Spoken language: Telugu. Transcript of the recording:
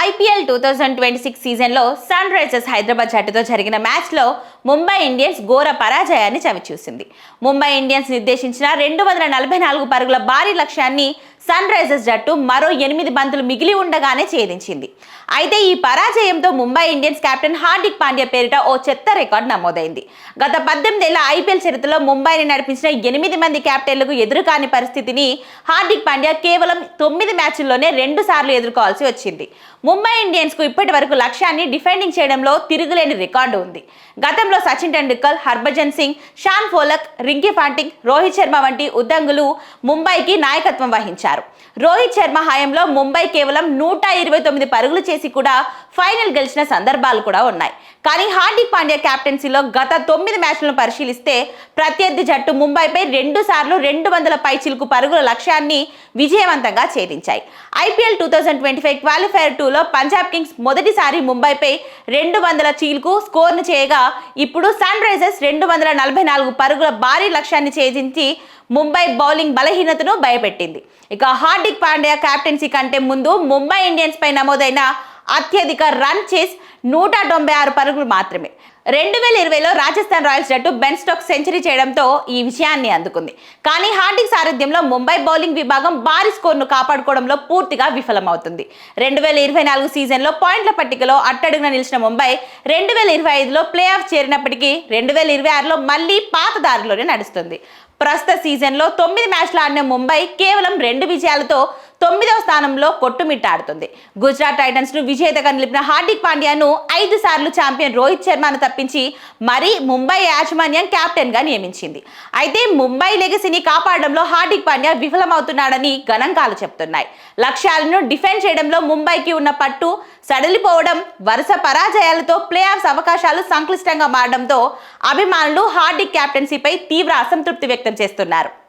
ఐపీఎల్ 2026 సీజన్లో సన్ రైజర్స్ హైదరాబాద్ జట్టుతో జరిగిన మ్యాచ్లో ముంబై ఇండియన్స్ ఘోర పరాజయాన్ని చవిచూసింది. ముంబై ఇండియన్స్ నిర్దేశించిన 244 పరుగుల భారీ లక్ష్యాన్ని సన్ రైజర్స్ జట్టు మరో 8 బంతులు మిగిలి ఉండగానే ఛేదించింది. అయితే ఈ పరాజయంతో ముంబై ఇండియన్స్ కెప్టెన్ హార్దిక్ పాండ్యా పేరిట ఓ చెత్త రికార్డు నమోదైంది. గత 18 ఏళ్ల ఐపీఎల్ చరిత్రలో ముంబైని నడిపించిన 8 మంది కెప్టెన్లకు ఎదురుకాని పరిస్థితిని హార్దిక్ పాండ్యా కేవలం 9 మ్యాచ్ల్లోనే 2 సార్లు ఎదుర్కోవాల్సి వచ్చింది. ముంబై ఇండియన్స్ కు ఇప్పటి వరకు లక్ష్యాన్ని డిఫెండింగ్ చేయడంలో తిరుగులేని రికార్డు ఉంది. గతంలో సచిన్ టెండూల్కర్, హర్భజన్ సింగ్, షాన్ పోలక్, రింకీ పాంటింగ్, రోహిత్ శర్మ వంటి ఉద్దంగులు ముంబైకి నాయకత్వం వహించారు. రోహిత్ శర్మ హయాంలో ముంబై కేవలం 129 పరుగులు చేసి కూడా ఫైనల్ గెలిచిన సందర్భాలు కూడా ఉన్నాయి. కానీ హార్దిక్ పాండ్యా కెప్టెన్సీలో గత 9 మ్యాచ్లను పరిశీలిస్తే ప్రత్యర్థి జట్టు ముంబైపై 2 సార్లు 200 పైచిలుకు పరుగుల లక్ష్యాన్ని విజయవంతంగా ఛేదించాయి. ఐపీఎల్ 2025 క్వాలిఫైయర్ 2లో పంజాబ్ కింగ్స్ మొదటిసారి ముంబైపై 200 చీలుకు స్కోర్ను చేయగా, ఇప్పుడు సన్ రైజర్స్ 244 పరుగుల భారీ లక్ష్యాన్ని ఛేదించి ముంబై బౌలింగ్ బలహీనతను భయపెట్టింది. ఇక హార్దిక్ పాండ్యా కెప్టెన్సీ కంటే ముందు ముంబై ఇండియన్స్ పై నమోదైన అత్యధిక రన్ చేస్ 196 పరుగులు మాత్రమే. 2020లో రాజస్థాన్ రాయల్స్ జట్టు బెన్ స్టోక్స్ సెంచరీ చేయడంతో ఈ విజయాన్ని అందుకుంది. కానీ హార్దిక్ సారథ్యంలో ముంబై బౌలింగ్ విభాగం భారీ స్కోర్ను కాపాడుకోవడంలో పూర్తిగా విఫలమవుతుంది. 2024 సీజన్లో పాయింట్ల పట్టికలో అట్టడుగున నిలిచిన ముంబై 2025లో ప్లే ఆఫ్ చేరినప్పటికీ 2026లో మళ్లీ పాత దారిలోనే నడుస్తుంది. ప్రస్తుత సీజన్లో 9 మ్యాచ్లు ఆడిన ముంబై కేవలం 2 విజయాలతో 9వ స్థానంలో కొట్టుమిట్టాడుతుంది. గుజరాత్ టైటన్స్ ను విజేతగా నిలిపిన హార్దిక్ పాండ్యాను 5 సార్లు ఛాంపియన్ రోహిత్ శర్మను తప్పించి మరీ ముంబై యాజమాన్యం కెప్టెన్ గా నియమించింది. అయితే ముంబై లెగసీని కాపాడడంలో హార్దిక్ పాండ్యా విఫలమవుతున్నాడని గణాంకాలు చెప్తున్నాయి. లక్ష్యాలను డిఫెండ్ చేయడంలో ముంబైకి ఉన్న పట్టు సడలిపోవడం, వరుస పరాజయాలతో ప్లే ఆఫ్స్ అవకాశాలు సంక్లిష్టంగా మారడంతో అభిమానులు హార్దిక్ కెప్టెన్సీపై తీవ్ర అసంతృప్తి వ్యక్తం చేస్తున్నారు.